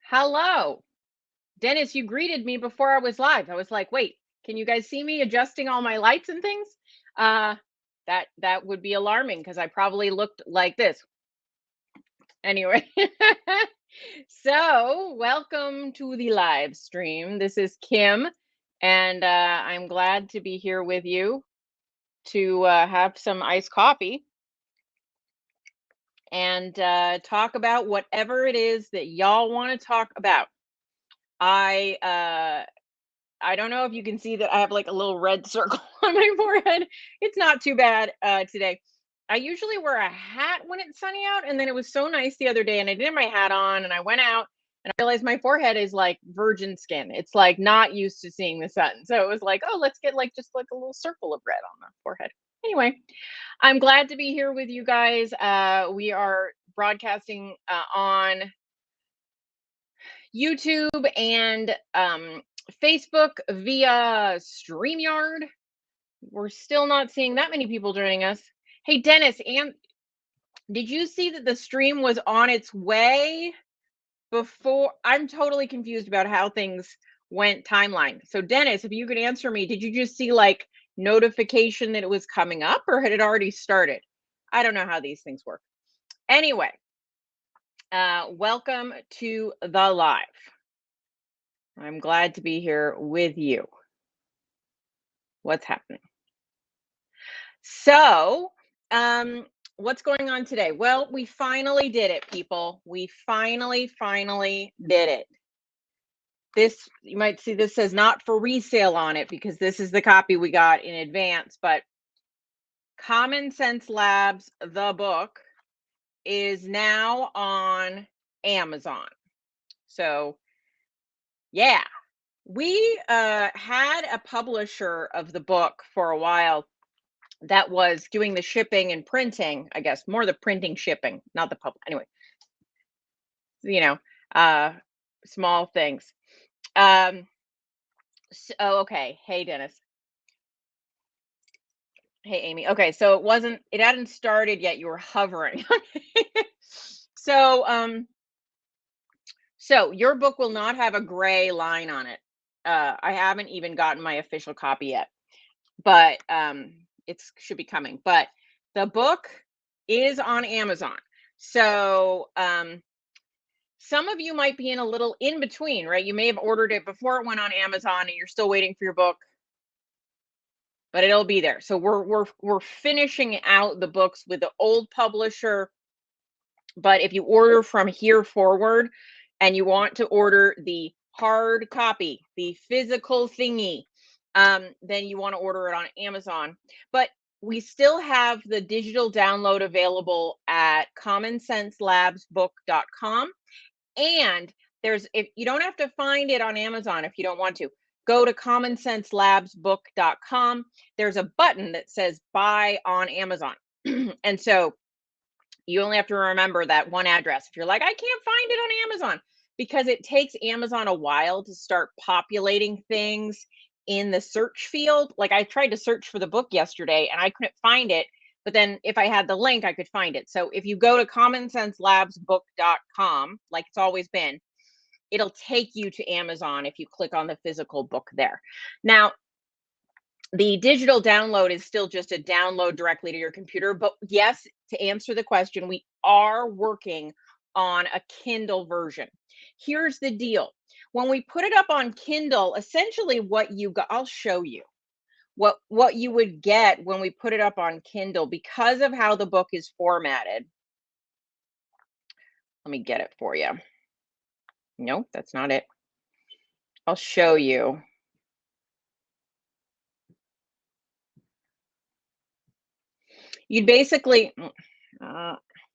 Hello. Dennis, you greeted me before I was live. I was like, wait, can you guys see me adjusting all my lights and things? Uh, that would be alarming because I probably looked like this. Anyway, so welcome to the live stream. This is Kim, and I'm glad to be here with you to have some iced coffee and talk about whatever it is that y'all want to talk about. I don't know if you can see that I have like a little red circle on my forehead. It's not too bad today. I usually wear a hat when it's sunny out, and then it was so nice the other day, and I didn't have my hat on, and I went out, and I realized my forehead is like virgin skin. It's like not used to seeing the sun, so it was like, oh, let's get like just like a little circle of red on the forehead. Anyway, I'm glad to be here with you guys. We are broadcasting on YouTube and Facebook via StreamYard. We're still not seeing that many people joining us. Hey, Dennis, and did you see that the stream was on its way before? I'm totally confused about how things went timeline. So, Dennis, if you could answer me, did you just see like notification that it was coming up or had it already started? I don't know how these things work. Anyway, welcome to the live. I'm glad to be here with you. What's happening? So, what's going on today? Well, we finally did it, people. We finally did it. This, you might see this says not for resale on it because this is the copy we got in advance, but Common Sense Labs, the book, is now on Amazon. So, yeah, we had a publisher of the book for a while that was doing the shipping and printing, I guess, more the printing shipping, not the public. Anyway, you know, small things. Oh, okay. Hey, Dennis. Hey, Amy. Okay, so it hadn't started yet. You were hovering. So, so your book will not have a gray line on it. I haven't even gotten my official copy yet, but it should be coming. But the book is on Amazon. So some of you might be in a little in between, right? You may have ordered it before it went on Amazon and you're still waiting for your book, but it'll be there. So we're finishing out the books with the old publisher. But if you order from here forward and you want to order the hard copy, the physical thingy, then you want to order it on Amazon. But we still have the digital download available at commonsenselabsbook.com. And if you don't have to find it on Amazon if you don't want to, go to commonsenselabsbook.com. There's a button that says buy on Amazon. And so you only have to remember that one address. If you're like, I can't find it on Amazon, because it takes Amazon a while to start populating things in the search field. Like I tried to search for the book yesterday and I couldn't find it. But then if I had the link, I could find it. So if you go to commonsenselabsbook.com, like it's always been, it'll take you to Amazon if you click on the physical book there. Now, the digital download is still just a download directly to your computer. But yes, to answer the question, we are working on a Kindle version. Here's the deal. When we put it up on Kindle, essentially what you got, I'll show you what you would get when we put it up on Kindle because of how the book is formatted. Let me get it for you. No, that's not it. I'll show you. You'd basically, see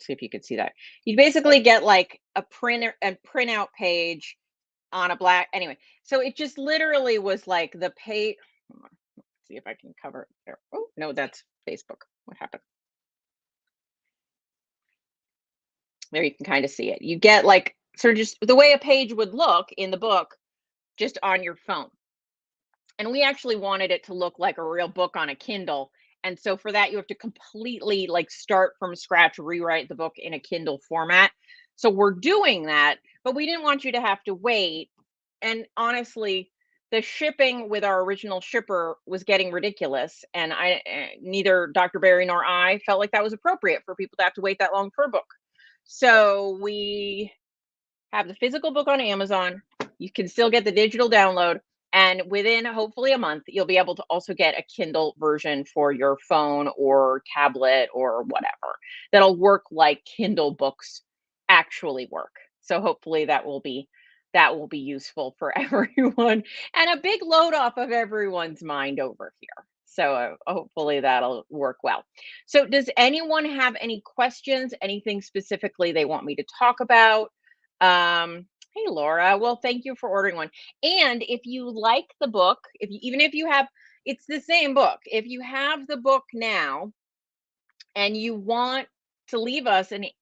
if you could see that. You'd basically get like a printout page on a black, anyway. So it just literally was like the page. Let's see if I can cover it there. Oh, no, that's Facebook. What happened? There you can kind of see it. You get like sort of just the way a page would look in the book just on your phone. And we actually wanted it to look like a real book on a Kindle. And so for that, you have to completely like start from scratch, rewrite the book in a Kindle format. So we're doing that, but we didn't want you to have to wait. And honestly, the shipping with our original shipper was getting ridiculous, and neither Dr. Barry nor I felt like that was appropriate for people to have to wait that long for a book. So we have the physical book on Amazon. You can still get the digital download. And within hopefully a month, you'll be able to also get a Kindle version for your phone or tablet or whatever that'll work like Kindle books actually work. So hopefully that will be useful for everyone and a big load off of everyone's mind over here. So hopefully that'll work well. So does anyone have any questions, anything specifically they want me to talk about? Hey Laura, well, thank you for ordering one. And if you like the book, even if you have, it's the same book. If you have the book now and you want to leave us a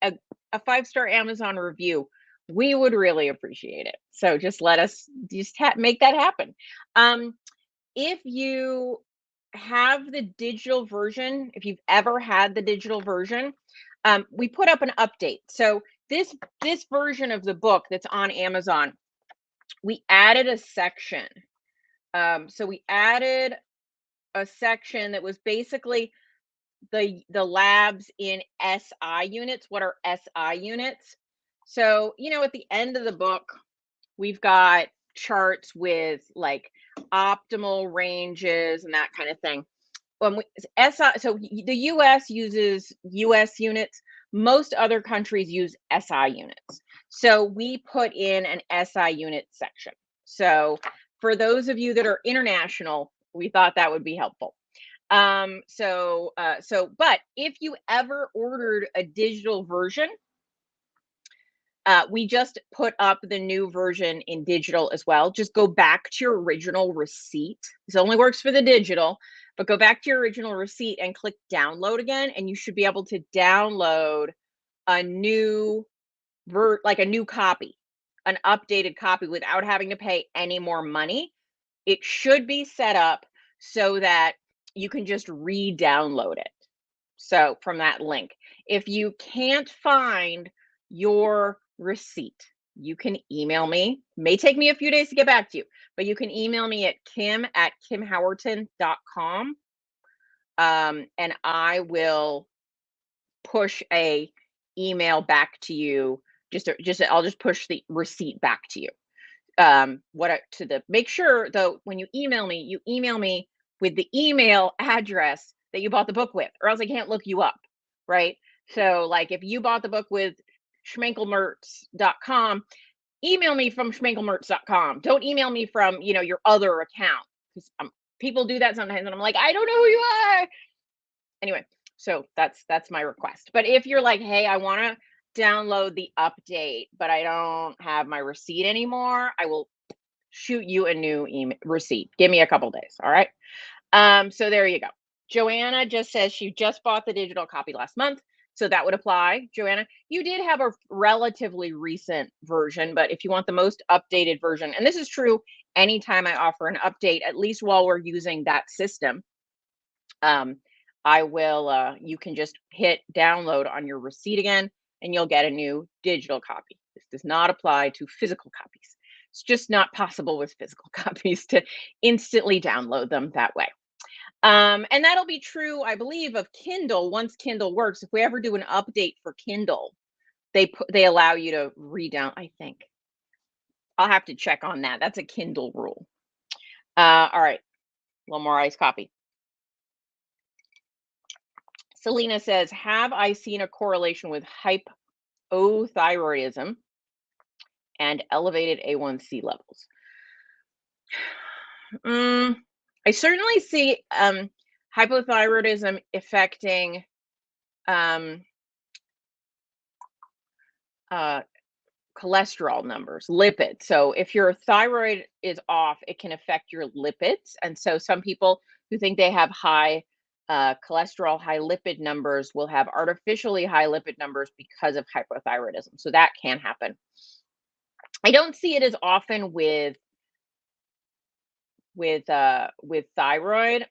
5-star Amazon review, we would really appreciate it. So just let us make that happen. If you have the digital version, if you've ever had the digital version, we put up an update. So this version of the book that's on Amazon, we added a section. So we added a section that was basically the labs in SI units. What are SI units? So, at the end of the book, we've got charts with like optimal ranges and that kind of thing. So the US uses US units. Most other countries use SI units. So we put in an SI unit section. So for those of you that are international, we thought that would be helpful. But if you ever ordered a digital version, we just put up the new version in digital as well. Just go back to your original receipt. This only works for the digital, but go back to your original receipt and click download again, and you should be able to download a new like a new copy, an updated copy without having to pay any more money. It should be set up so that you can just re-download it. So from that link, if you can't find your receipt, you can email me. May take me a few days to get back to you, but you can email me at kim@kimhowerton.com. And I will push a email back to you. I'll just push the receipt back to you. Make sure though, when you email me with the email address that you bought the book with, or else I can't look you up, right? So like if you bought the book with schmenkelmertz.com, email me from schmenkelmertz.com. Don't email me from, your other account, because people do that sometimes and I'm like, I don't know who you are. Anyway, so that's my request. But if you're like, hey, I want to download the update, but I don't have my receipt anymore, I will shoot you a new receipt. Give me a couple days. All right. So there you go. Joanna just says she just bought the digital copy last month. So that would apply. Joanna, you did have a relatively recent version, but if you want the most updated version, and this is true anytime I offer an update, at least while we're using that system, you can just hit download on your receipt again, and you'll get a new digital copy. This does not apply to physical copies. It's just not possible with physical copies to instantly download them that way. And that'll be true, I believe, of Kindle. Once Kindle works, if we ever do an update for Kindle, they allow you to I think. I'll have to check on that. That's a Kindle rule. All right, a little more iced coffee. Selena says, have I seen a correlation with hypothyroidism and elevated A1C levels? I certainly see hypothyroidism affecting cholesterol numbers, lipids. So if your thyroid is off, it can affect your lipids. And so some people who think they have high cholesterol, high lipid numbers will have artificially high lipid numbers because of hypothyroidism. So that can happen. I don't see it as often with thyroid.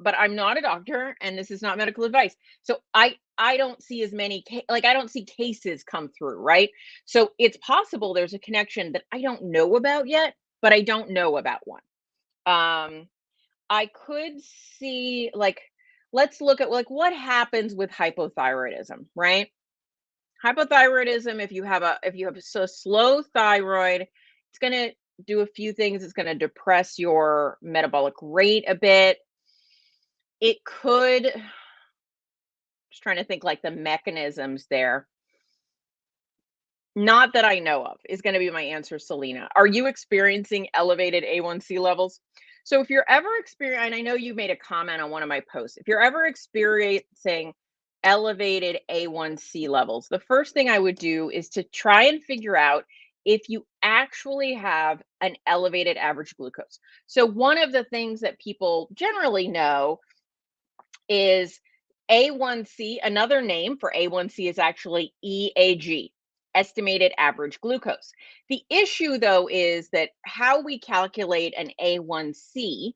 but I'm not a doctor and this is not medical advice. So I don't see as many like I don't see cases come through, right? So it's possible there's a connection that I don't know about yet, but I don't know about one. Um I could see like let's look at like what happens with hypothyroidism, right? Hypothyroidism, if you have so slow thyroid, it's going to do a few things. It's going to depress your metabolic rate a bit. It could, just trying to think like the mechanisms there. Not that I know of is going to be my answer, Selena. Are you experiencing elevated A1C levels? So if you're ever experiencing, and I know you made a comment on one of my posts, if you're ever experiencing elevated A1C levels, the first thing I would do is to try and figure out if you actually have an elevated average glucose. So one of the things that people generally know is A1C. Another name for A1C is actually EAG, estimated average glucose. The issue, though, is that how we calculate an A1C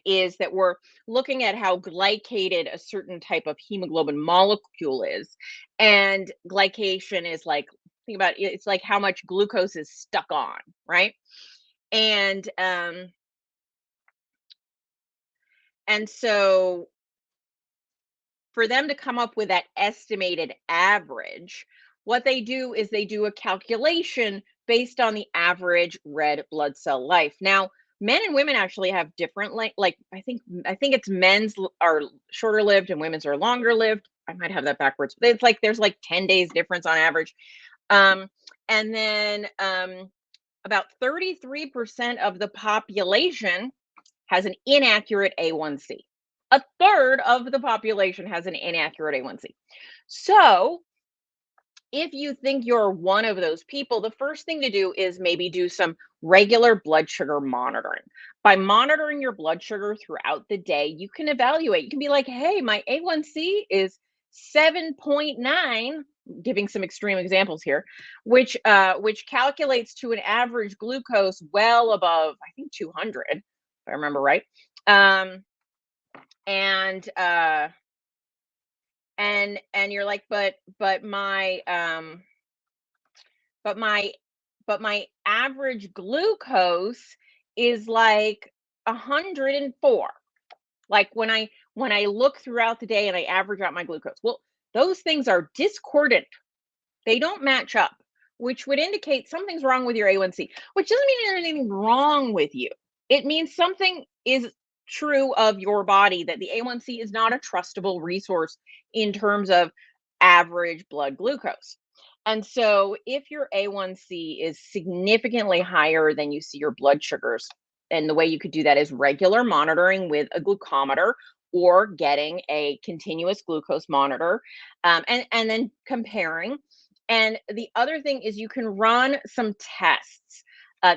is that we're looking at how glycated a certain type of hemoglobin molecule is. And glycation is like, think about it, it's like how much glucose is stuck on, right? And um, and so for them to come up with that estimated average, what they do is they do a calculation based on the average red blood cell life. Now, men and women actually have different like I think it's are shorter lived and women's are longer lived. I might have that backwards. But it's like there's like 10 days difference on average. Um and then about 33% of the population has an inaccurate A1C. A third of the population has an inaccurate A1C. So, if you think you're one of those people, the first thing to do is maybe do some regular blood sugar monitoring. By monitoring your blood sugar throughout the day, you can evaluate. You can be like, hey, my A1C is 7.9, giving some extreme examples here, which calculates to an average glucose well above, I think, 200, if I remember right. Um, and and you're like, but but my but my average glucose is like 104. Like when I look throughout the day and I average out my glucose. Well, those things are discordant. They don't match up, which would indicate something's wrong with your A1C, which doesn't mean there's anything wrong with you. It means something is true of your body, that the A1C is not a trustable resource in terms of average blood glucose. And so if your A1C is significantly higher than you see your blood sugars, and the way you could do that is regular monitoring with a glucometer or getting a continuous glucose monitor, and then comparing. And the other thing is you can run some tests.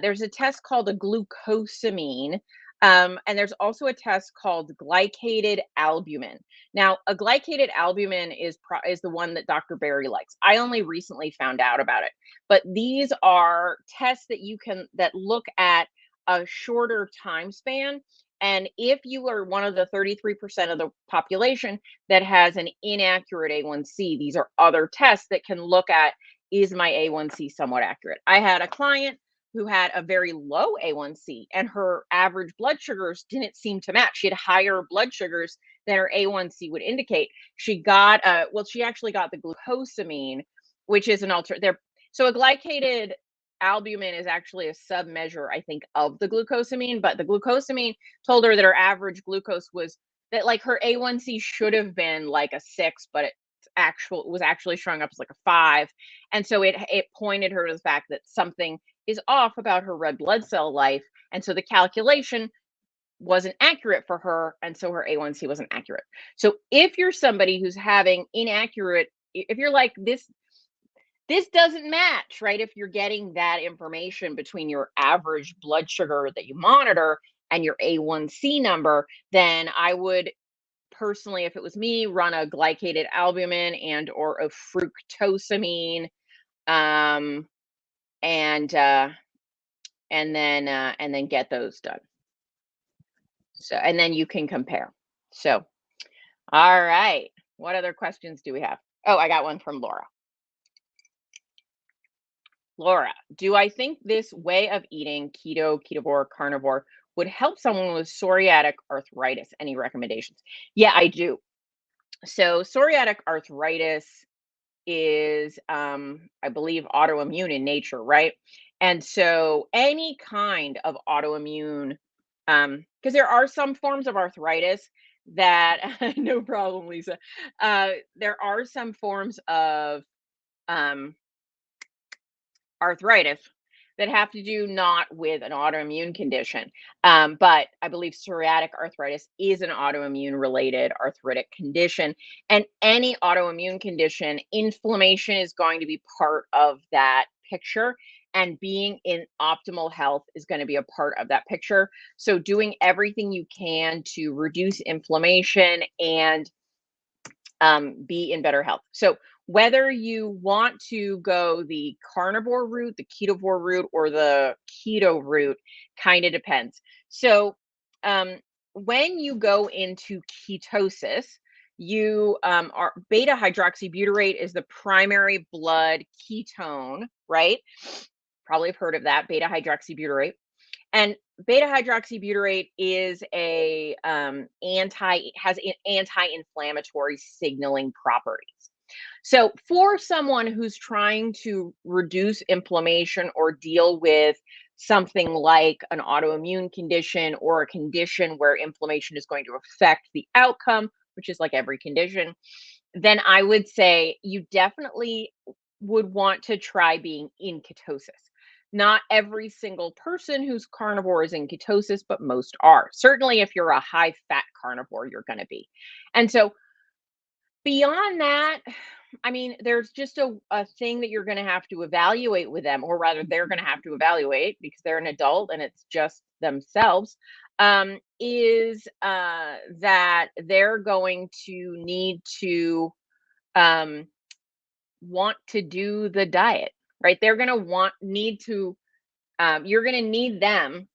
There's a test called a glucosamine, and there's also a test called glycated albumin. Now, a glycated albumin is the one that Dr. Berry likes. I only recently found out about it, but these are tests that you can that look at a shorter time span. And if you are one of the 33% of the population that has an inaccurate A1C, these are other tests that can look at, is my A1C somewhat accurate? I had a client who had a very low A1C and her average blood sugars didn't seem to match. She had higher blood sugars than her A1C would indicate. She actually got the glucosamine, which is an alter there. So a glycated albumin is actually a sub measure, I think, of the glucosamine, but the glucosamine told her that her average glucose was that like her A1C should have been like a 6, but it was actually showing up as like a 5. And so it pointed her to the fact that something is off about her red blood cell life. And so the calculation wasn't accurate for her. And so her A1C wasn't accurate. So if you're somebody who's having inaccurate, if you're like this doesn't match, right? If you're getting that information between your average blood sugar that you monitor and your A1C number, then I would personally, if it was me, run a glycated albumin and or a fructosamine, um, and and then get those done. So and then you can compare. So, all right. What other questions do we have? Oh, I got one from Laura. Laura, do I think this way of eating, keto, ketovore, carnivore, would help someone with psoriatic arthritis? Any recommendations? Yeah, I do. So, psoriatic arthritis is, I believe, autoimmune in nature, right? And so, any kind of autoimmune, because there are some forms of arthritis that, no problem, Lisa. There are some forms of um, arthritis that have to do not with an autoimmune condition. But I believe psoriatic arthritis is an autoimmune related arthritic condition. And any autoimmune condition, inflammation is going to be part of that picture. And being in optimal health is going to be a part of that picture. So, doing everything you can to reduce inflammation and be in better health. So whether you want to go the carnivore route, the ketovore route, or the keto route, kind of depends. So um, when you go into ketosis, you are beta hydroxybutyrate is the primary blood ketone, right? Probably have heard of that, beta hydroxybutyrate. And beta hydroxybutyrate is a anti-inflammatory signaling properties. So for someone who's trying to reduce inflammation or deal with something like an autoimmune condition or a condition where inflammation is going to affect the outcome, which is like every condition, then I would say you definitely would want to try being in ketosis. Not every single person who's carnivore is in ketosis, but most are. Certainly, if you're a high fat carnivore, you're going to be. And so, beyond that, I mean, there's just a thing that you're going to have to evaluate with them, or rather, they're going to have to evaluate because they're an adult and it's just themselves. Is that they're going to need to um, want to do the diet, right? They're going to need to, you're going to need them.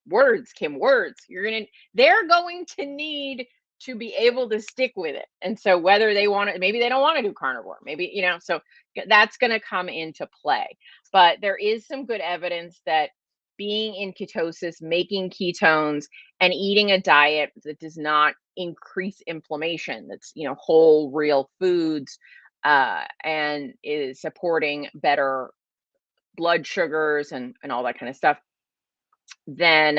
Words, Kim, words. They're going to need to be able to stick with it. And so whether they want to, maybe they don't want to do carnivore, maybe, so that's going to come into play. But there is some good evidence that being in ketosis, making ketones, and eating a diet that does not increase inflammation, that's, whole, real foods, and is supporting better blood sugars and all that kind of stuff, then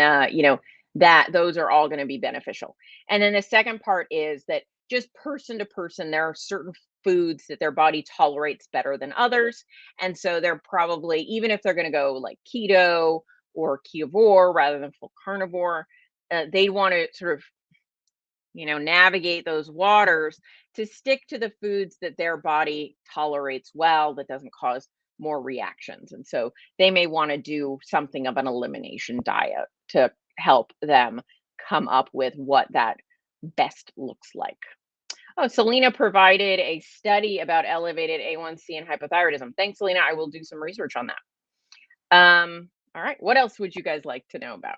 that those are all going to be beneficial. And then the second part is that just person to person, there are certain foods that their body tolerates better than others. And so they're probably, even if they're going to go like keto or ketovore rather than full carnivore, they want to sort of navigate those waters to stick to the foods that their body tolerates well, that doesn't cause more reactions. And so they may want to do something of an elimination diet to help them come up with what that best looks like. Oh, Selena provided a study about elevated A1C and hypothyroidism. Thanks, Selena. I will do some research on that. All right. What else would you guys like to know about?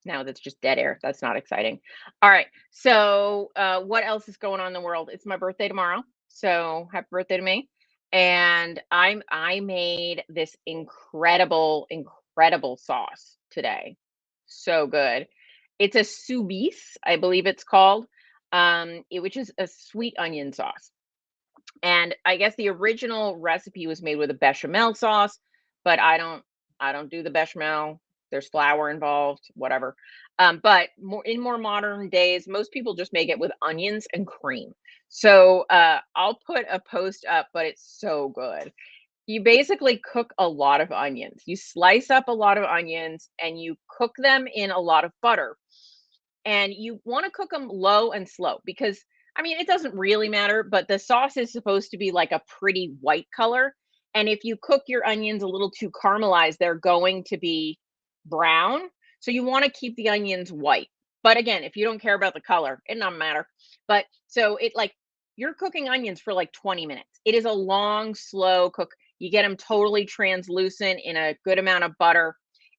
No, that's just dead air. That's not exciting. All right. So, what else is going on in the world? It's my birthday tomorrow. So, happy birthday to me. And I made this incredible sauce today. So good. It's a soubise, I believe it's called. Which is a sweet onion sauce. And I guess the original recipe was made with a bechamel sauce, but I don't do the bechamel. There's flour involved, whatever. But more modern days, most people just make it with onions and cream. So I'll put a post up, but it's so good. You basically cook a lot of onions. You slice up a lot of onions and you cook them in a lot of butter, and you want to cook them low and slow because I mean it doesn't really matter, but the sauce is supposed to be like a pretty white color, and if you cook your onions a little too caramelized, they're going to be brown. So you want to keep the onions white. But again, if you don't care about the color, it doesn't matter. But so it like you're cooking onions for like 20 minutes. It is a long, slow cook. You get them totally translucent in a good amount of butter,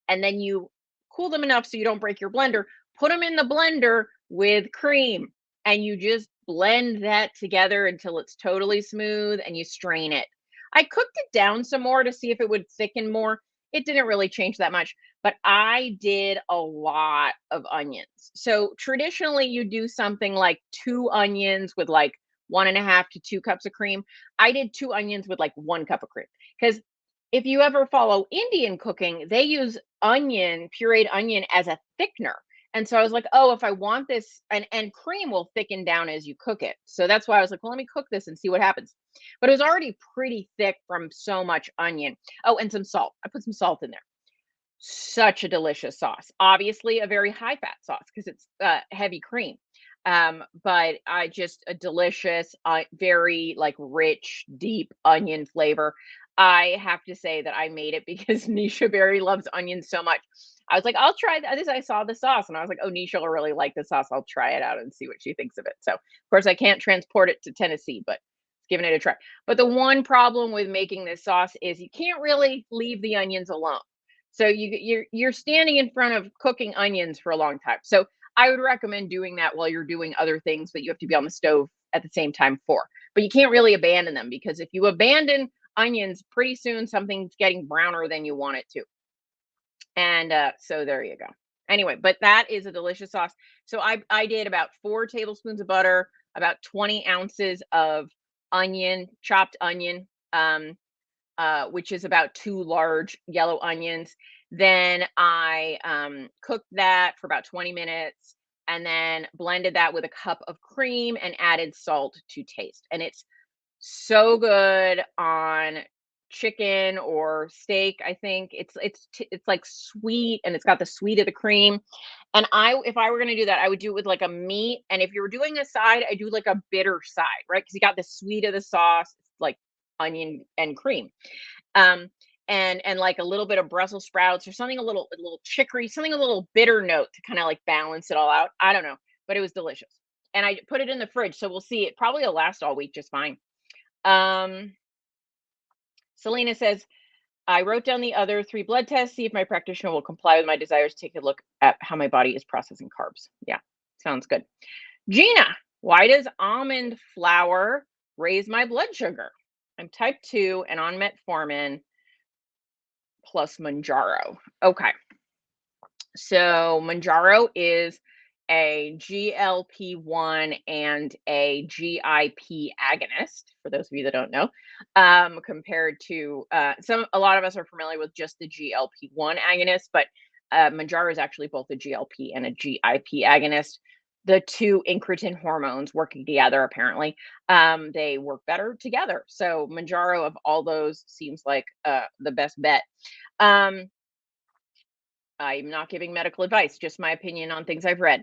and then you cool them enough so you don't break your blender. Put them in the blender with cream, and you just blend that together until it's totally smooth, and you strain it. I cooked it down some more to see if it would thicken more. It didn't really change that much, but I did a lot of onions. So traditionally, you do something like 2 onions with like 1.5 to 2 cups of cream. I did 2 onions with like 1 cup of cream. Because if you ever follow Indian cooking, they use onion, pureed onion, as a thickener. And so I was like, oh, if I want this, and cream will thicken down as you cook it. So that's why I was like, well, let me cook this and see what happens. But it was already pretty thick from so much onion. Oh, and some salt. I put some salt in there. Such a delicious sauce. Obviously, a very high fat sauce because it's heavy cream. But I just a delicious, very like rich, deep onion flavor. I have to say that I made it because Nisha Berry loves onions so much. I was like, I'll try this. I saw the sauce and I was like, oh, Nisha will really like the sauce. I'll try it out and see what she thinks of it. So, of course, I can't transport it to Tennessee, but giving it a try. But the one problem with making this sauce is you can't really leave the onions alone. So you're standing in front of cooking onions for a long time. So I would recommend doing that while you're doing other things that you have to be on the stove at the same time for. But you can't really abandon them because if you abandon onions, pretty soon something's getting browner than you want it to. And so there you go. Anyway, but that is a delicious sauce. So I did about 4 tablespoons of butter, about 20 ounces of onion, chopped onion, which is about 2 large yellow onions. Then I cooked that for about 20 minutes and then blended that with a cup of cream and added salt to taste. And it's so good on chicken or steak. I think it's like sweet and it's got the sweet of the cream. And if I were going to do that, I would do it with like a meat. And if you were doing a side, I do like a bitter side, right? Because you got the sweet of the sauce, like onion and cream. Um, and like a little bit of Brussels sprouts or something, a little chicory, something a little bitter note to kind of like balance it all out. I don't know, but it was delicious. And I put it in the fridge, so we'll see. It probably will last all week just fine. Um, Selena says, I wrote down the other 3 blood tests, see if my practitioner will comply with my desires. Take a look at how my body is processing carbs. Yeah, sounds good. Gina, why does almond flour raise my blood sugar? I'm type 2 and on metformin plus Manjaro. Okay. So Manjaro is a GLP-1 and a GIP agonist, for those of you that don't know, compared to a lot of us are familiar with just the GLP-1 agonist, but Manjaro is actually both a GLP and a GIP agonist. The two incretin hormones working together, apparently, they work better together. So Manjaro of all those seems like the best bet. I'm not giving medical advice, just my opinion on things I've read.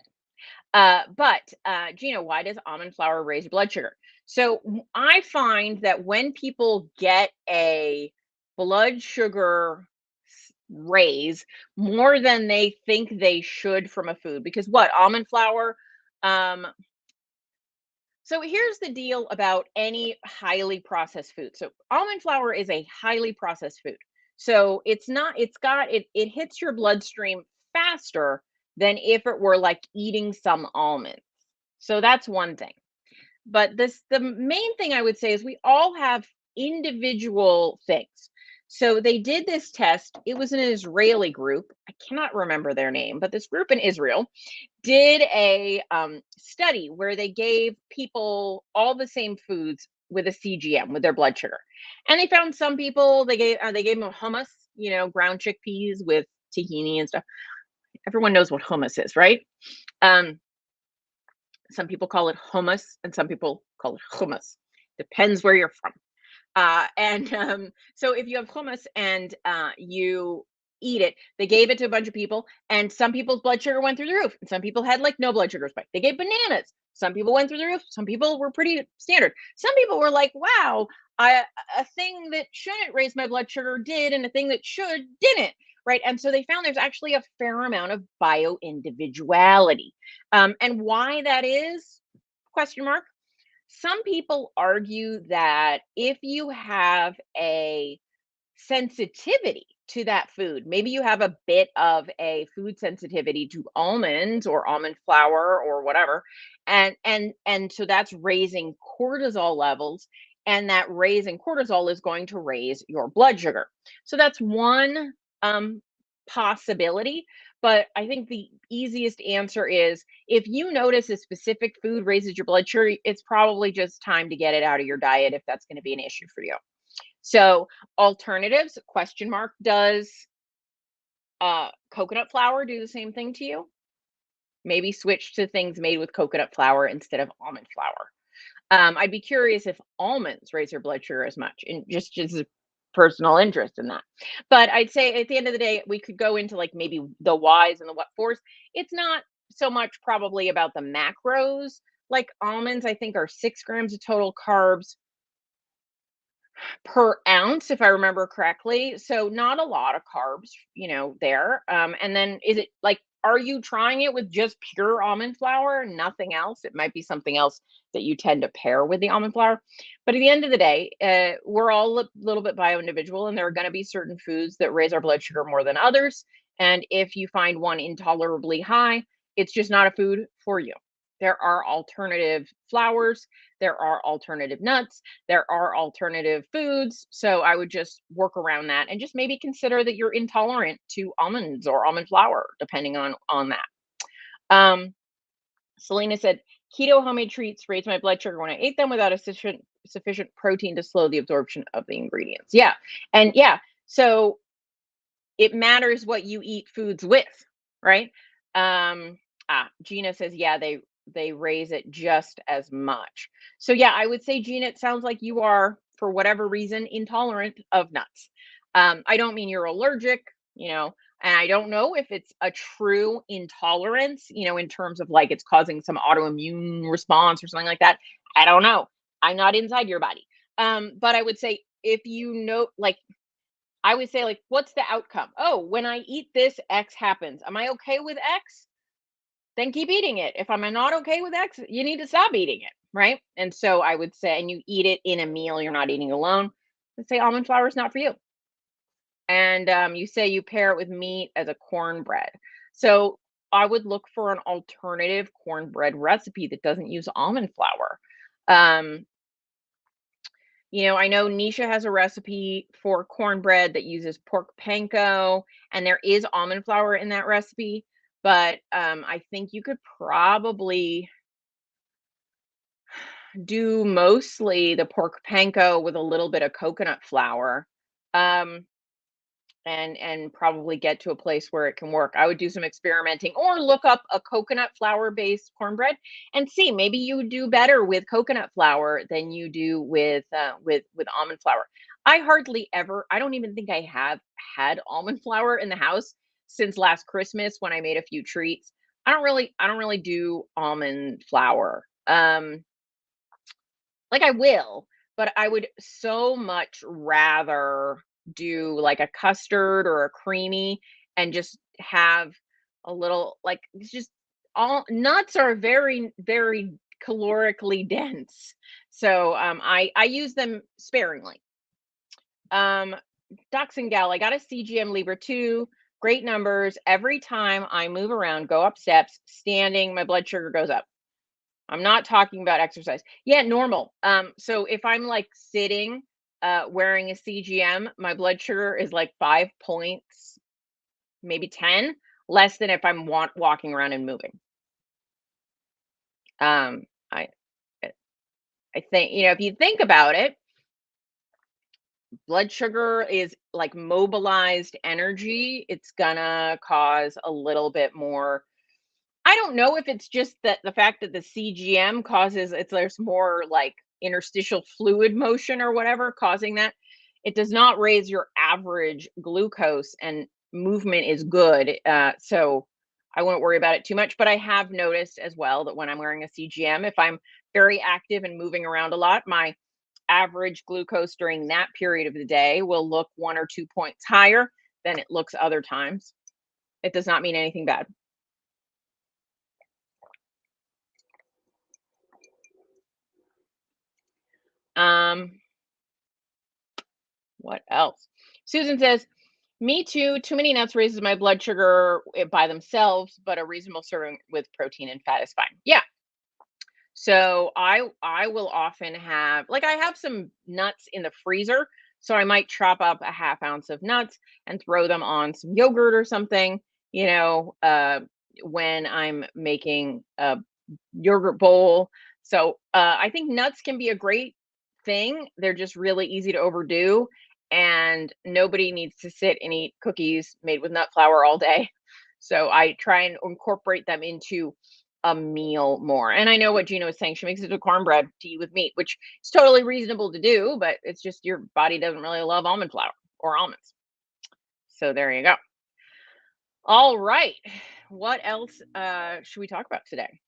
But Gina, why does almond flour raise blood sugar? So I find that when people get a blood sugar raise more than they think they should from a food, because what almond flour, um, so here's the deal about any highly processed food. So almond flour is a highly processed food. So it hits your bloodstream faster than if it were like eating some almonds. So that's one thing. But the main thing I would say is we all have individual things. So they did this test. It was an Israeli group. I cannot remember their name, but this group in Israel did a study where they gave people all the same foods with a CGM with their blood sugar, and they found some people they gave them hummus, ground chickpeas with tahini and stuff. Everyone knows what hummus is, right? Um, some people call it hummus, and some people call it hummus. Depends where you're from. So if you have hummus and you eat it, they gave it to a bunch of people, and some people's blood sugar went through the roof, and some people had like no blood sugar spike. They gave bananas. Some people went through the roof. Some people were pretty standard. Some people were like, "Wow, a thing that shouldn't raise my blood sugar did, and a thing that should didn't." Right, and so they found there's actually a fair amount of bio individuality, and why that is? Question mark. Some people argue that if you have a sensitivity to that food, maybe you have a bit of a food sensitivity to almonds or almond flour or whatever, and so that's raising cortisol levels, and that raising cortisol is going to raise your blood sugar. So that's one possibility. But I think the easiest answer is if you notice a specific food raises your blood sugar, it's probably just time to get it out of your diet if that's going to be an issue for you. So alternatives, question mark, does coconut flour do the same thing to you? Maybe switch to things made with coconut flour instead of almond flour. I'd be curious if almonds raise your blood sugar as much, and just a personal interest in that. But I'd say at the end of the day, we could go into like maybe the whys and the what fors. It's not so much probably about the macros. Like almonds, I think are 6 grams of total carbs per ounce, if I remember correctly. So not a lot of carbs, there. And then is it like, are you trying it with just pure almond flour, nothing else? It might be something else that you tend to pair with the almond flour. But at the end of the day, we're all a little bit bio individual, and there are going to be certain foods that raise our blood sugar more than others. And if you find one intolerably high, it's just not a food for you. There are alternative flours, there are alternative nuts, there are alternative foods. So I would just work around that and just maybe consider that you're intolerant to almonds or almond flour, depending on that. Um, Selena said, keto homemade treats raise my blood sugar when I ate them without a sufficient protein to slow the absorption of the ingredients. Yeah. And yeah, so it matters what you eat foods with, right? Gina says, yeah, they raise it just as much. So yeah, I would say, Gina, it sounds like you are, for whatever reason, intolerant of nuts. I don't mean you're allergic, and I don't know if it's a true intolerance, in terms of like it's causing some autoimmune response or something like that. I don't know. I'm not inside your body. But I would say if like I would say, like, what's the outcome? Oh, when I eat this, X happens. Am I okay with X? Then keep eating it. If I'm not okay with X, you need to stop eating it. Right. And so I would say, and you eat it in a meal, you're not eating alone. Let's say almond flour is not for you. And you say you pair it with meat as a cornbread. So I would look for an alternative cornbread recipe that doesn't use almond flour. Um, I know Nisha has a recipe for cornbread that uses pork panko, and there is almond flour in that recipe. But I think you could probably do mostly the pork panko with a little bit of coconut flour. Um, and probably get to a place where it can work. I would do some experimenting or look up a coconut flour based cornbread and see, maybe you do better with coconut flour than you do with almond flour. I don't even think I have had almond flour in the house since last Christmas when I made a few treats. I don't really do almond flour. Like I will, but I would so much rather do like a custard or a creamy and just have a little, like, it's just, all nuts are very, very calorically dense. So I use them sparingly. Um Dachshund Gal, I got a CGM Libra 2, great numbers. Every time I move around, go up steps, standing, my blood sugar goes up. I'm not talking about exercise. Yeah, normal. So if I'm like sitting, wearing a CGM, my blood sugar is like 5 points, maybe 10, less than if I'm walking around and moving. Um, I I think, if you think about it, blood sugar is like mobilized energy. It's gonna cause a little bit more. I don't know if it's just that the fact that the CGM causes there's more like interstitial fluid motion or whatever causing that. It does not raise your average glucose, and movement is good. So I won't worry about it too much. But I have noticed as well that when I'm wearing a CGM, if I'm very active and moving around a lot, my average glucose during that period of the day will look 1 or 2 points higher than it looks other times. It does not mean anything bad. What else? Susan says, me too. Too many nuts raises my blood sugar by themselves, but a reasonable serving with protein and fat is fine. Yeah. So I will often have, like, I have some nuts in the freezer, so I might chop up a half ounce of nuts and throw them on some yogurt or something, you know, when I'm making a yogurt bowl. So I think nuts can be a great thing. They're just really easy to overdo, and nobody needs to sit and eat cookies made with nut flour all day. So I try and incorporate them into a meal more. And I know what Gina was saying. She makes it with cornbread to eat with meat, which is totally reasonable to do, but it's just your body doesn't really love almond flour or almonds. So there you go. All right. What else should we talk about today?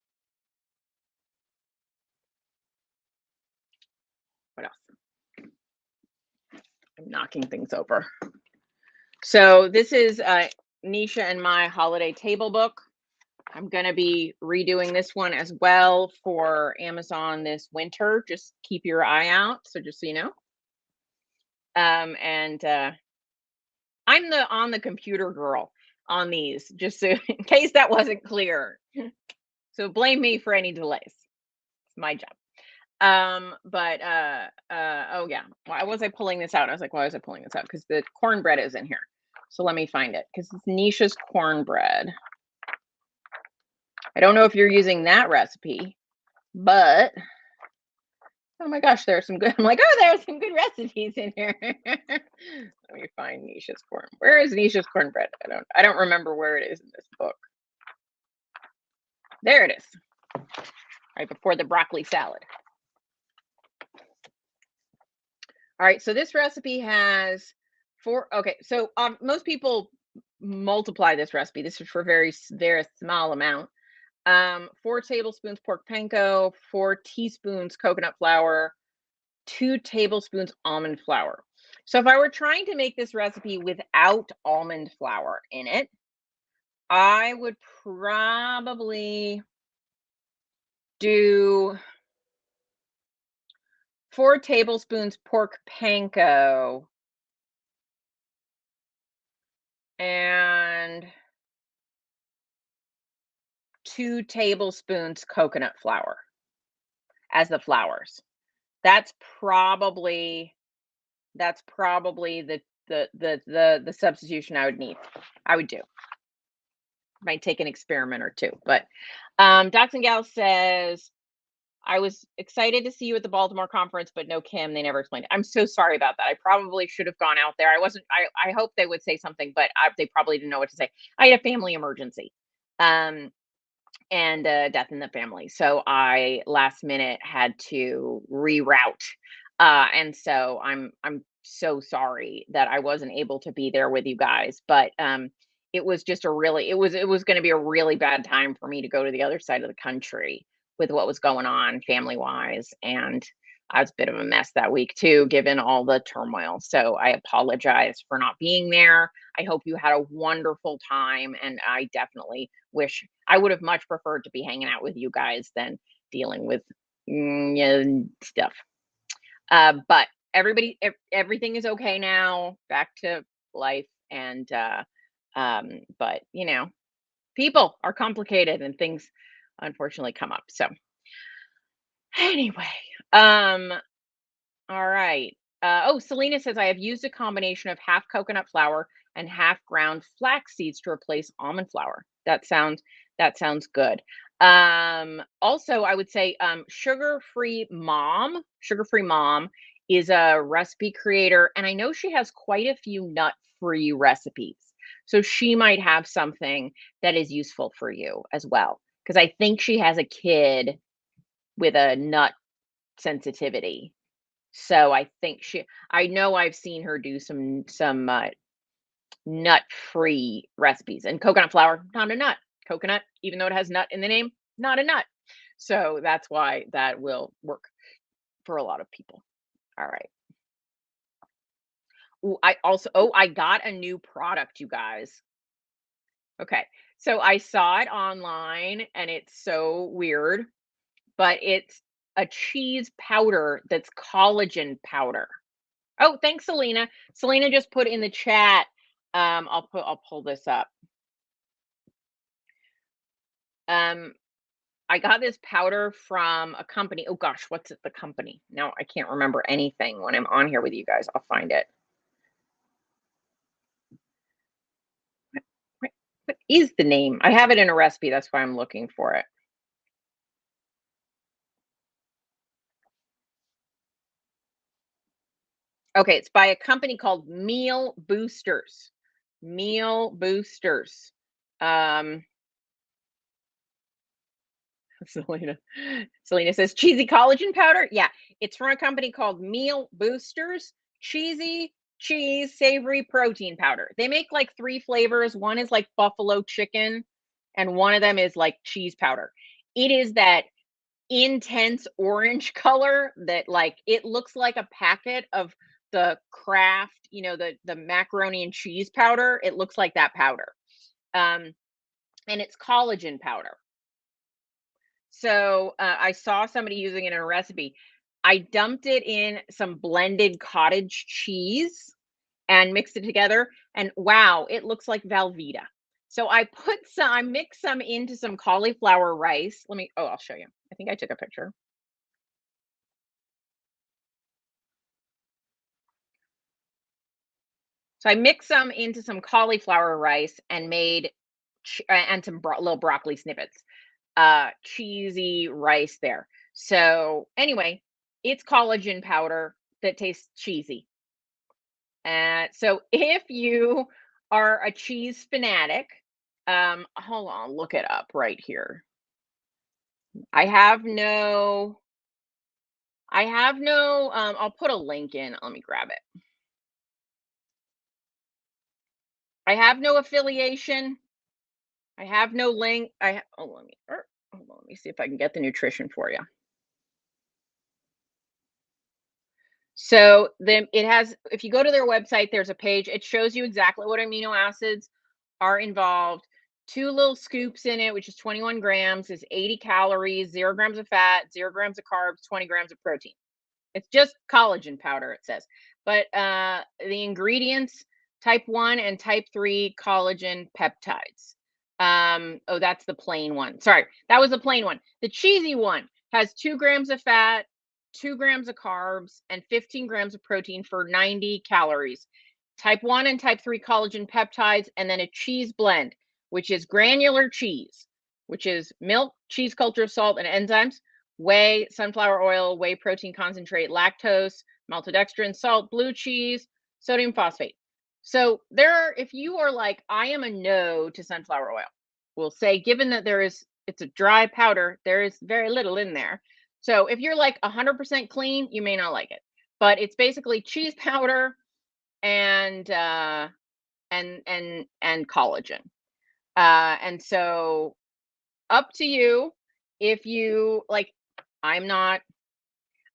What else? I'm knocking things over. So this is Nisha and my holiday table book. I'm going to be redoing this one as well for Amazon this winter. Just keep your eye out. So just so you know. And I'm the on the computer girl on these, just so in case that wasn't clear. So blame me for any delays. It's my job. But oh yeah. Why was I pulling this out? I was like, why was I pulling this out? Because the cornbread is in here. So let me find it because it's Nisha's cornbread. I don't know if you're using that recipe, but oh my gosh, there's some good. I'm like, oh, there's some good recipes in here. Let me find Nisha's corn. Where is Nisha's cornbread? I don't remember where it is in this book. There it is. Right before the broccoli salad. All right, so this recipe has okay, so most people multiply this recipe. This is for a very, very small amount. 4 tablespoons pork panko, 4 teaspoons coconut flour, 2 tablespoons almond flour. So if I were trying to make this recipe without almond flour in it, I would probably do 4 tablespoons pork panko and 2 tablespoons coconut flour as the flours. That's probably the substitution I would need. I would do. Might take an experiment or two, but Docs and Gals says, I was excited to see you at the Baltimore conference, but no Kim. They never explained it. I'm so sorry about that. I probably should have gone out there. I wasn't. I hope they would say something, but they probably didn't know what to say. I had a family emergency, and death in the family, so I last minute had to reroute. And so I'm so sorry that I wasn't able to be there with you guys, but it was just a really it was going to be a really bad time for me to go to the other side of the country with what was going on family wise, and I was a bit of a mess that week too, given all the turmoil. So I apologize for not being there. I hope you had a wonderful time, and I definitely wish I would have much preferred to be hanging out with you guys than dealing with yeah, stuff. But everything is okay now. Back to life, and but you know, people are complicated, and things unfortunately come up. So anyway, um, all right. Oh, Selena says I have used a combination of half coconut flour and half ground flax seeds to replace almond flour. That sounds good. Also, I would say Sugar Free Mom is a recipe creator, and I know she has quite a few nut-free recipes. So she might have something that is useful for you as well, because I think she has a kid with a nut sensitivity. So I know I've seen her do some nut-free recipes, and coconut flour, not a nut. Coconut, even though it has nut in the name, not a nut. So that's why that will work for a lot of people. All right. Ooh, I got a new product, you guys. Okay. So I saw it online and it's so weird, but a cheese powder that's collagen powder. Oh, thanks, Selena. Selena just put in the chat. I'll pull this up. Um, I got this powder from a company. Oh gosh, what's it, the company? Now I can't remember anything when I'm on here with you guys. I'll find it. What, what is the name? I have it in a recipe. That's why I'm looking for it. Okay, it's by a company called Meal Boosters. Meal Boosters. Um, Selena. Selena says cheesy collagen powder. Yeah, it's from a company called Meal Boosters. Cheesy cheese savory protein powder. They make like three flavors. One is like buffalo chicken, and one of them is like cheese powder. It is that intense orange color that like it looks like a packet of the Kraft, the macaroni and cheese powder. It looks like that powder. Um, and it's collagen powder. So, I saw somebody using it in a recipe. I dumped it in some blended cottage cheese and mixed it together, and wow, it looks like Velveeta. So I mixed some into some cauliflower rice. I'll show you. I think I took a picture. So I mixed some into some cauliflower rice and made and some little broccoli snippets. Cheesy rice there. So anyway, it's collagen powder that tastes cheesy. So if you are a cheese fanatic, hold on, look it up right here. I have no, I'll put a link in. Let me grab it. I have no affiliation. I have no link. Hold on, let me see if I can get the nutrition for you. So then it has, if you go to their website, there's a page. It shows you exactly what amino acids are involved. Two little scoops in it, which is 21 grams, is 80 calories, 0 grams of fat, 0 grams of carbs, 20 grams of protein. It's just collagen powder, it says. But the ingredients, type 1 and type 3 collagen peptides. Oh, that's the plain one. Sorry, that was the plain one. The cheesy one has 2 grams of fat, 2 grams of carbs, and 15 grams of protein for 90 calories. Type 1 and type 3 collagen peptides, and then a cheese blend, which is granular cheese, which is milk, cheese culture, salt, and enzymes, whey, sunflower oil, whey protein concentrate, lactose, maltodextrin, salt, blue cheese, sodium phosphate. So if you are like, I am a no to sunflower oil, we'll say, given that it's a dry powder, there is very little in there. So if you're like 100% clean, you may not like it, but it's basically cheese powder and collagen. And so up to you if you like. I'm not.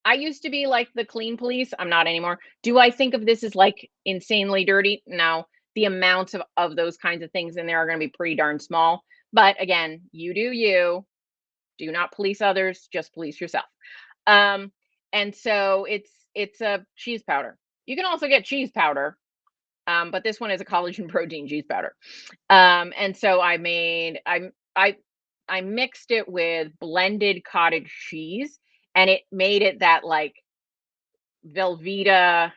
I used to be like the clean police. I'm not anymore. Do I think of this as like insanely dirty? No. The amounts of those kinds of things in there are going to be pretty darn small. But again, you do you. Do not police others. Just police yourself. Um, and so it's a cheese powder. You can also get cheese powder, but this one is a collagen protein cheese powder. And so I mixed it with blended cottage cheese, and it made it that like Velveeta.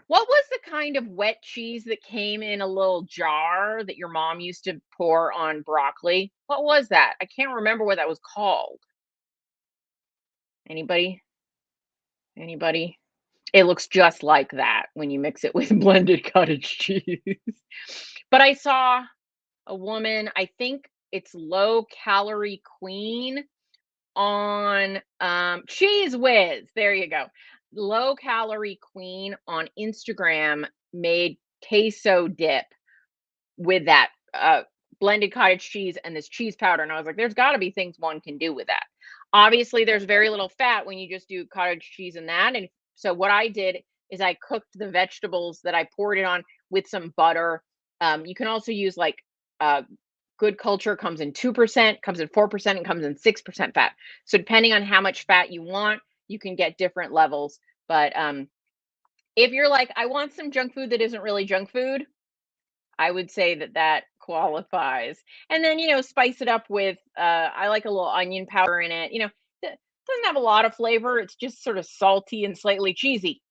What was the kind of wet cheese that came in a little jar that your mom used to pour on broccoli? What was that? I can't remember what that was called. Anybody? Anybody? It looks just like that when you mix it with blended cottage cheese. But I saw a woman, I think it's Low Calorie Queen on Cheese Whiz. There you go. Low Calorie Queen on Instagram made queso dip with that blended cottage cheese and this cheese powder. And I was like, there's got to be things one can do with that. Obviously, there's very little fat when you just do cottage cheese and that. And so what I did is I cooked the vegetables that I poured it on with some butter. You can also use like Good culture comes in 2%, comes in 4%, and comes in 6% fat. So depending on how much fat you want, you can get different levels. But if you're like, I want some junk food that isn't really junk food, I would say that that qualifies. And then, spice it up with, I like a little onion powder in it. It doesn't have a lot of flavor. It's just sort of salty and slightly cheesy,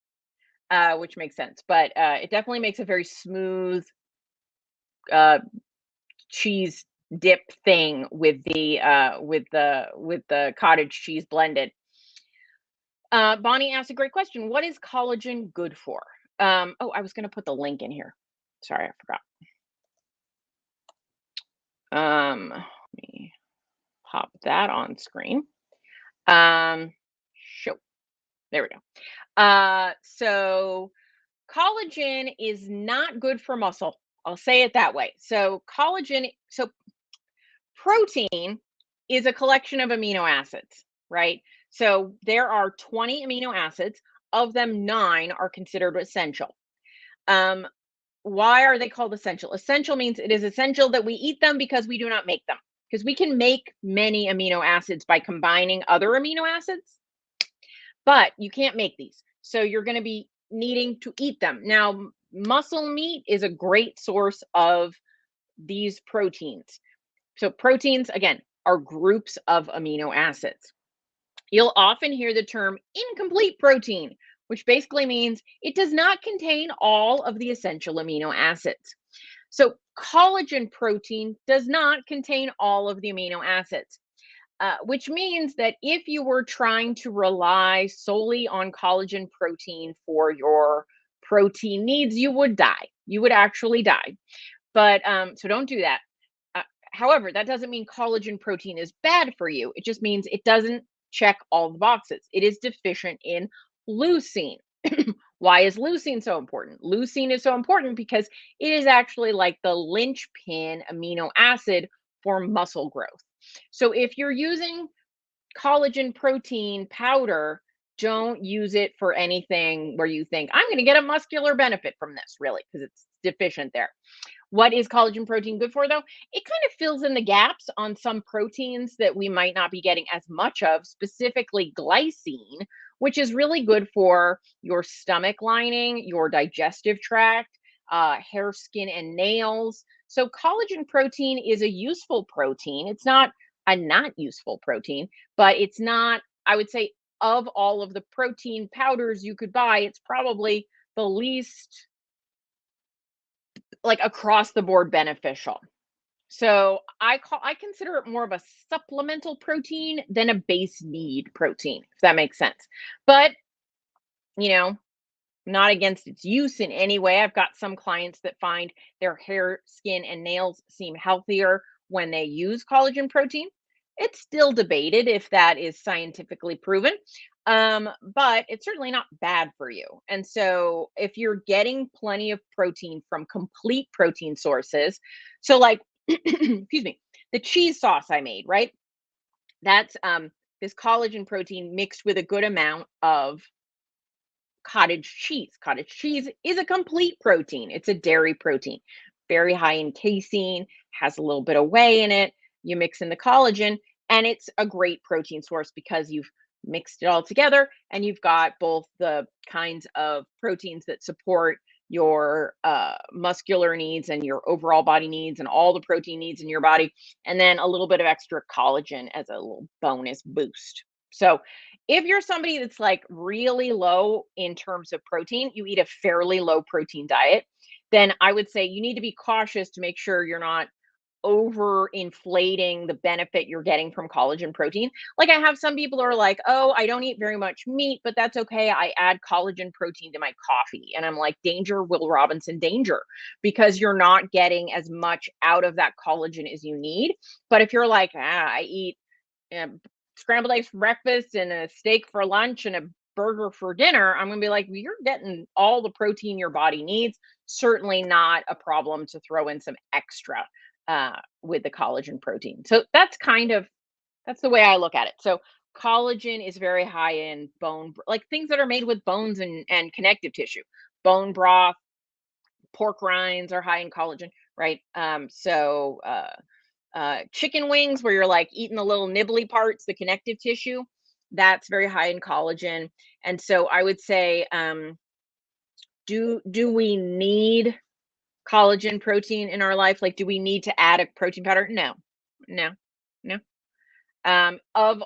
which makes sense. But it definitely makes a very smooth uh, cheese dip thing with the cottage cheese blended. Bonnie asked a great question. What is collagen good for? Oh, I was going to put the link in here. Sorry, I forgot. Let me pop that on screen. Show. There we go. So collagen is not good for muscle. I'll say it that way. So protein is a collection of amino acids, right? So there are 20 amino acids. Of them, 9 are considered essential. Um, why are they called essential? Essential means it is essential that we eat them because we do not make them. Because we can make many amino acids by combining other amino acids, but you can't make these. So you're going to be needing to eat them. Now, muscle meat is a great source of these proteins. So proteins, again, are groups of amino acids. You'll often hear the term incomplete protein, which basically means it does not contain all of the essential amino acids. So collagen protein does not contain all of the amino acids, which means that if you were trying to rely solely on collagen protein for your protein needs, you would die. You would actually die. But so don't do that. Uh, However, that doesn't mean collagen protein is bad for you. It just means it doesn't check all the boxes. It is deficient in leucine. Why is leucine so important? Leucine is so important because it is actually like the linchpin amino acid for muscle growth. So if you're using collagen protein powder, don't use it for anything where you think, I'm going to get a muscular benefit from this, really, because it's deficient there. What is collagen protein good for, though? It kind of fills in the gaps on some proteins that we might not be getting as much of, specifically glycine, which is really good for your stomach lining, your digestive tract, hair, skin, and nails. So, collagen protein is a useful protein. It's not a not useful protein, but it's not, I would say, of all of the protein powders you could buy, it's probably the least like across the board beneficial. So I consider it more of a supplemental protein than a base need protein, if that makes sense. But, you know, not against its use in any way. I've got some clients that find their hair, skin, and nails seem healthier when they use collagen protein. It's still debated if that is scientifically proven, but it's certainly not bad for you. And so, if you're getting plenty of protein from complete protein sources, so like, excuse me, the cheese sauce I made, right? That's this collagen protein mixed with a good amount of cottage cheese. Cottage cheese is a complete protein. It's a dairy protein, very high in casein, has a little bit of whey in it. You mix in the collagen, and it's a great protein source because you've mixed it all together and you've got both the kinds of proteins that support your muscular needs and your overall body needs and all the protein needs in your body, and then a little bit of extra collagen as a little bonus boost. So if you're somebody that's like really low in terms of protein, you eat a fairly low protein diet, then I would say you need to be cautious to make sure you're not over inflating the benefit you're getting from collagen protein. Like I have some people who are like, "Oh, I don't eat very much meat, but that's okay. I add collagen protein to my coffee." And I'm like, "Danger, Will Robinson, danger," because you're not getting as much out of that collagen as you need. But if you're like, I eat scrambled eggs for breakfast and a steak for lunch and a burger for dinner, I'm going to be like, well, you're getting all the protein your body needs. Certainly not a problem to throw in some extra with the collagen protein. So that's the way I look at it. So collagen is very high in like things that are made with bones and connective tissue. Bone broth, pork rinds are high in collagen, right? Chicken wings, where you're like eating the little nibbly parts, the connective tissue, that's very high in collagen. And so I would say, do we need collagen protein in our life? Like, do we need to add a protein powder? No, no, no. Of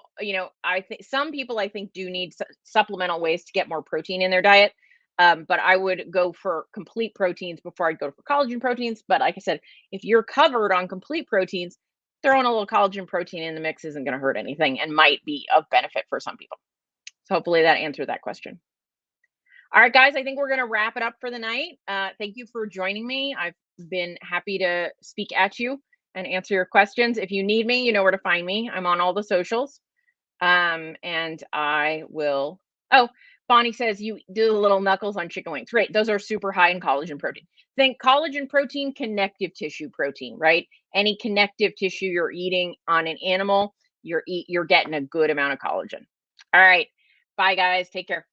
I think some people I think do need supplemental ways to get more protein in their diet. But I would go for complete proteins before I'd go for collagen proteins. But like I said, if you're covered on complete proteins, throwing a little collagen protein in the mix isn't going to hurt anything and might be of benefit for some people. So hopefully that answered that question. All right, guys, I think we're going to wrap it up for the night. Thank you for joining me. I've been happy to speak at you and answer your questions. If you need me, you know where to find me. I'm on all the socials. And I will. Oh, Bonnie says you do the little knuckles on chicken wings. Right. Those are super high in collagen protein. Think collagen protein, connective tissue protein, right? Any connective tissue you're eating on an animal, you're getting a good amount of collagen. All right. Bye guys. Take care.